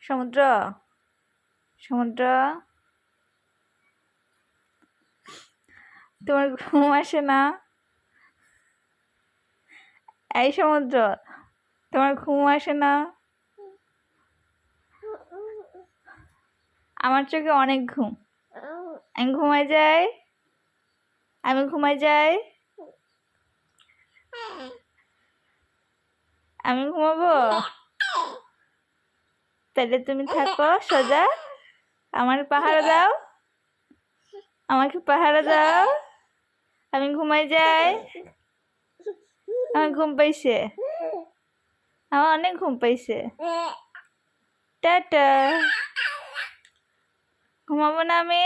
সমুদ্র সমুদ্র তোমার ঘুম আসে না? এই সমুদ্র, তোমার ঘুম আসে না? আমার চোখে অনেক ঘুম। আমি ঘুমাই যাই, আমি ঘুমাই যাই, আমি ঘুমাবো। তাহলে তুমি থাকো সোজা, আমার পাহারা দাও, আমাকে পাহারা দাও। আমি ঘুমাই যাই, আমার ঘুম পাইছে, আমার অনেক ঘুম পাইছে। টাটা, ঘুমাবো না আমি?